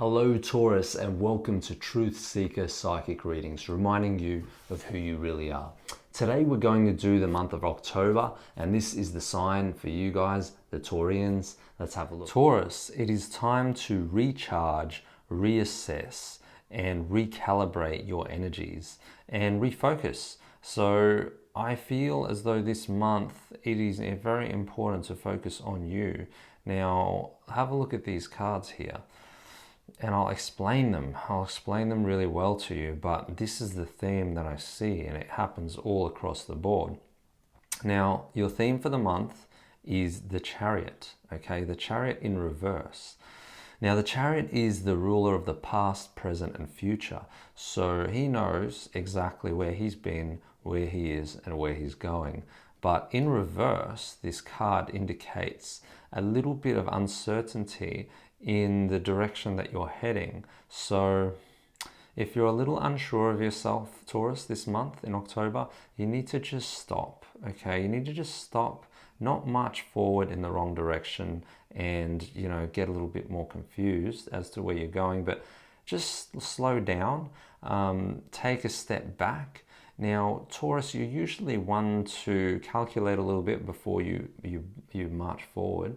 Hello Taurus, and welcome to Truth Seeker Psychic Readings, reminding you of who you really are. Today we're going to do the month of October, and this is the sign for you guys, the Taurians. Let's have a look. Taurus, it is time to recharge, reassess, and recalibrate your energies and refocus. So I feel as though this month it is very important to focus on you. Now have a look at these cards here. And I'll explain them. I'll explain them really well to you, but this is the theme that I see, and it happens all across the board. Now, your theme for the month is the Chariot, okay? The Chariot in reverse. Now, the Chariot is the ruler of the past, present, and future. So he knows exactly where he's been, where he is, and where he's going. But in reverse, this card indicates a little bit of uncertainty in the direction that you're heading. So if you're a little unsure of yourself, Taurus, this month in October, you need to just stop, okay? You need to just stop, not march forward in the wrong direction and, get a little bit more confused as to where you're going, but just slow down, take a step back. Now, Taurus, you're usually one to calculate a little bit before you march forward.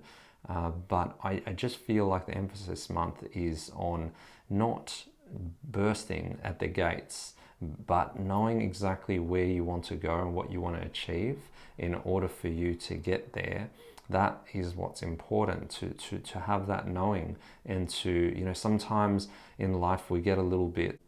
But I just feel like the emphasis this month is on not bursting at the gates, but knowing exactly where you want to go and what you want to achieve in order for you to get there. That is what's important, to have that knowing, and to, sometimes in life we get a little bit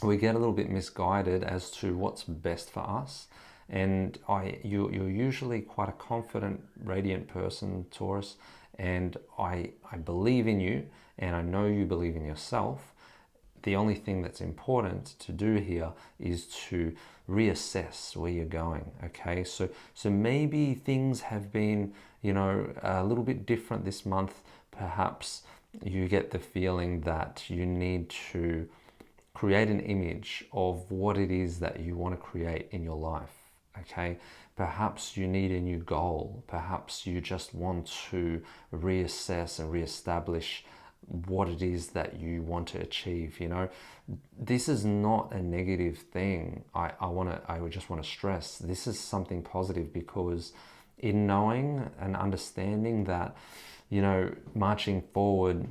misguided as to what's best for us. And you're usually quite a confident, radiant person, Taurus, and I believe in you, and I know you believe in yourself. The only thing that's important to do here is to reassess where you're going, okay? So maybe things have been, a little bit different this month. Perhaps you get the feeling that you need to create an image of what it is that you want to create in your life, okay? Perhaps you need a new goal. Perhaps you just want to reassess and reestablish what it is that you want to achieve. This is not a negative thing. I would just want to stress this is something positive, because in knowing and understanding that, marching forward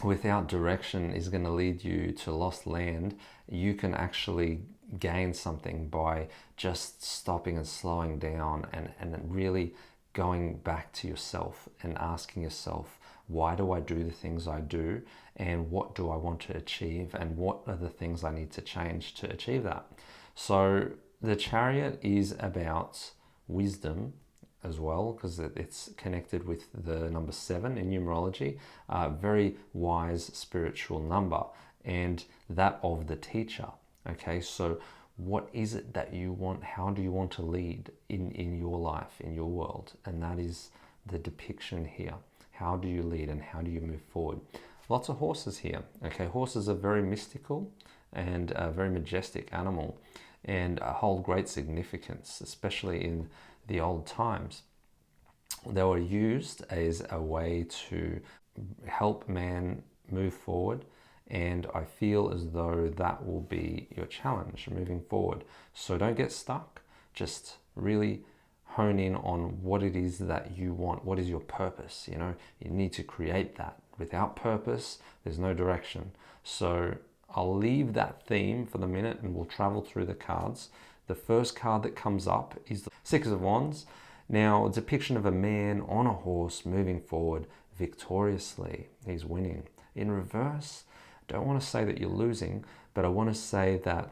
without direction is going to lead you to lost land, you can actually gain something by just stopping and slowing down and really going back to yourself and asking yourself, why do I do the things I do, and what do I want to achieve, and what are the things I need to change to achieve that? So the Chariot is about wisdom as well, because it's connected with the number 7 in numerology, very wise spiritual number, and that of the teacher. Okay, so what is it that you want? How do you want to lead in your life, in your world? And that is the depiction here. How do you lead and how do you move forward? Lots of horses here. Okay, horses are very mystical and a very majestic animal, and hold great significance, especially in the old times. They were used as a way to help man move forward, and I feel as though that will be your challenge moving forward. So don't get stuck. Just really hone in on what it is that you want. What is your purpose? You need to create that. Without purpose, there's no direction. So I'll leave that theme for the minute and we'll travel through the cards. The first card that comes up is the Six of Wands. Now, a depiction of a man on a horse moving forward victoriously. He's winning. In reverse, I don't want to say that you're losing, but I want to say that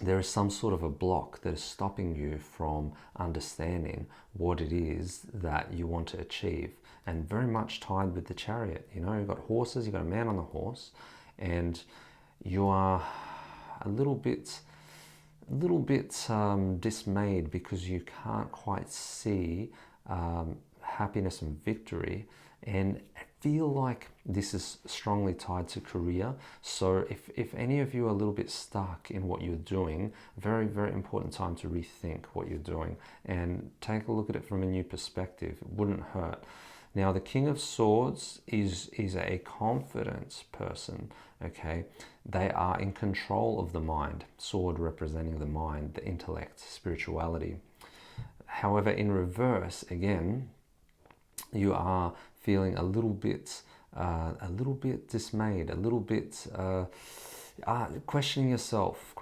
there is some sort of a block that is stopping you from understanding what it is that you want to achieve, and very much tied with the Chariot. You've got horses, you've got a man on the horse, and you are a little bit dismayed because you can't quite see happiness and victory, and feel like this is strongly tied to career. So if any of you are a little bit stuck in what you're doing, very, very important time to rethink what you're doing and take a look at it from a new perspective. It wouldn't hurt. Now, the King of Swords is a confidence person, okay? They are in control of the mind. Sword representing the mind, the intellect, spirituality. However, in reverse, again, you are feeling a little bit dismayed, a little bit questioning yourself,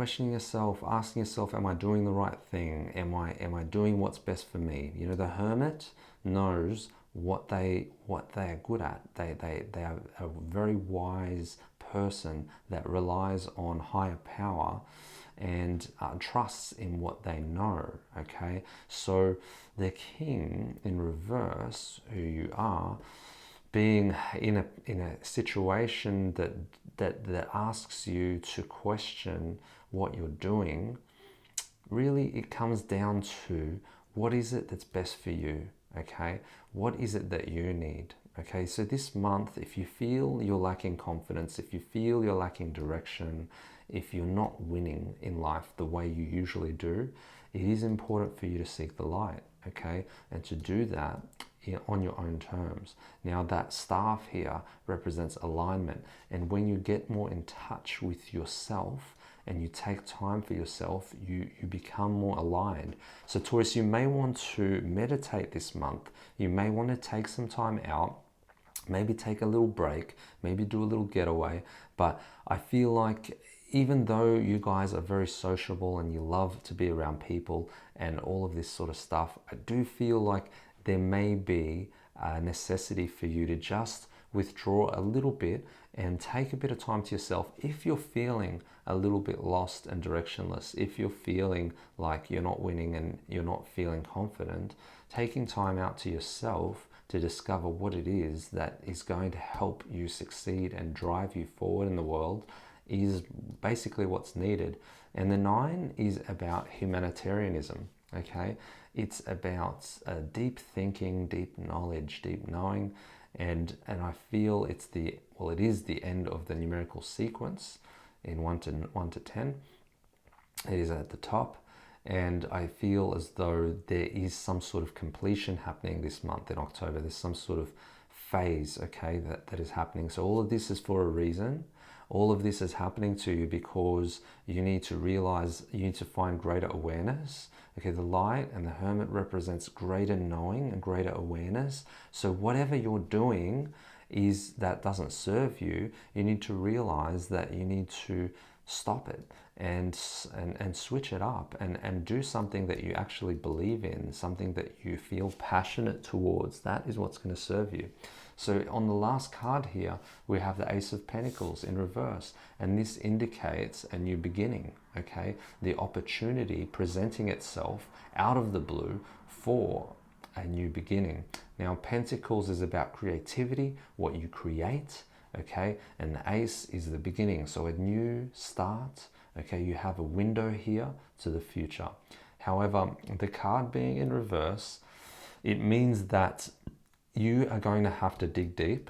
asking yourself, am I doing the right thing? Am I doing what's best for me? You know, the hermit knows what they are good at. They are a very wise person that relies on higher power and trusts in what they know. Okay, so the king in reverse, who you are, being in a situation that asks you to question what you're doing, really it comes down to what is it that's best for you, okay? What is it that you need? Okay, so this month, if you feel you're lacking confidence, if you feel you're lacking direction, if you're not winning in life the way you usually do, it is important for you to seek the light, okay? And to do that on your own terms. Now, that staff here represents alignment, and when you get more in touch with yourself and you take time for yourself, you become more aligned. So Taurus, you may want to meditate this month. You may want to take some time out, maybe take a little break, maybe do a little getaway. But I feel like even though you guys are very sociable and you love to be around people and all of this sort of stuff, I do feel like there may be a necessity for you to just withdraw a little bit and take a bit of time to yourself. If you're feeling a little bit lost and directionless, if you're feeling like you're not winning and you're not feeling confident, taking time out to yourself to discover what it is that is going to help you succeed and drive you forward in the world is basically what's needed. And the 9 is about humanitarianism, okay? It's about deep thinking, deep knowledge, deep knowing, and I feel it is the end of the numerical sequence in 1 to 10. It is at the top, and I feel as though there is some sort of completion happening this month in October. There's some sort of phase, okay, that is happening. So all of this is for a reason. All of this is happening to you because you need to realize, you need to find greater awareness. Okay, the light and the hermit represents greater knowing and greater awareness. So whatever you're doing is that doesn't serve you, you need to realize that you need to stop it and switch it up and do something that you actually believe in, something that you feel passionate towards. That is what's going to serve you. So on the last card here, we have the Ace of Pentacles in reverse, and this indicates a new beginning, okay? The opportunity presenting itself out of the blue for a new beginning. Now, Pentacles is about creativity, what you create, okay? And the Ace is the beginning, so a new start, okay? You have a window here to the future. However, the card being in reverse, it means that you are going to have to dig deep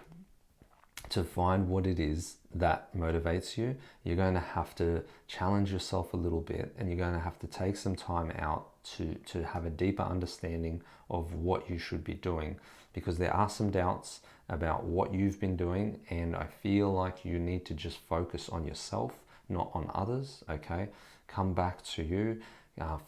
to find what it is that motivates you. You're going to have to challenge yourself a little bit, and you're going to have to take some time out to have a deeper understanding of what you should be doing, because there are some doubts about what you've been doing, and I feel like you need to just focus on yourself, not on others, okay? Come back to you,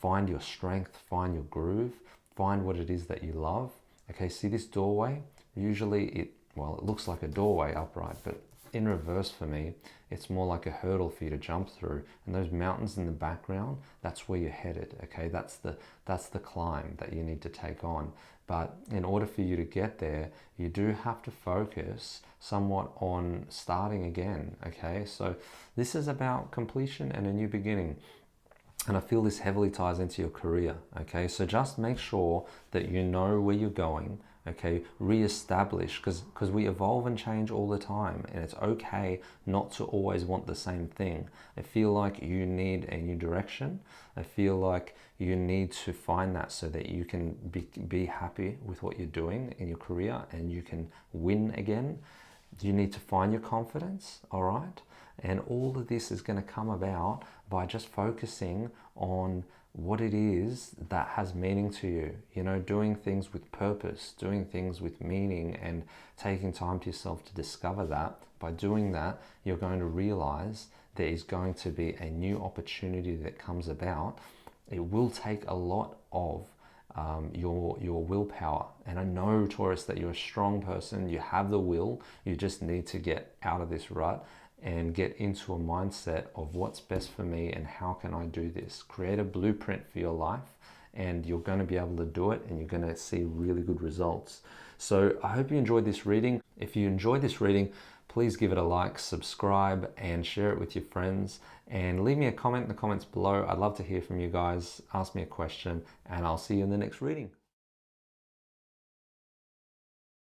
find your strength, find your groove, find what it is that you love. Okay, see this doorway? Usually it looks like a doorway upright, but in reverse for me, it's more like a hurdle for you to jump through. And those mountains in the background, that's where you're headed, okay? That's the climb that you need to take on. But in order for you to get there, you do have to focus somewhat on starting again, okay? So this is about completion and a new beginning. And I feel this heavily ties into your career, okay? So just make sure that you know where you're going, okay? Re-establish, because we evolve and change all the time, and it's okay not to always want the same thing. I feel like you need a new direction. I feel like you need to find that so that you can be happy with what you're doing in your career and you can win again. You need to find your confidence, all right? And all of this is going to come about by just focusing on what it is that has meaning to you. You know, doing things with purpose, doing things with meaning, and taking time to yourself to discover that. By doing that, you're going to realize there is going to be a new opportunity that comes about. It will take a lot of your willpower. And I know, Taurus, that you're a strong person. You have the will. You just need to get out of this rut and get into a mindset of what's best for me and how can I do this. Create a blueprint for your life, and you're going to be able to do it, and you're going to see really good results. So I hope you enjoyed this reading. If you enjoyed this reading, please give it a like, subscribe, and share it with your friends. And leave me a comment in the comments below. I'd love to hear from you guys. Ask me a question, and I'll see you in the next reading.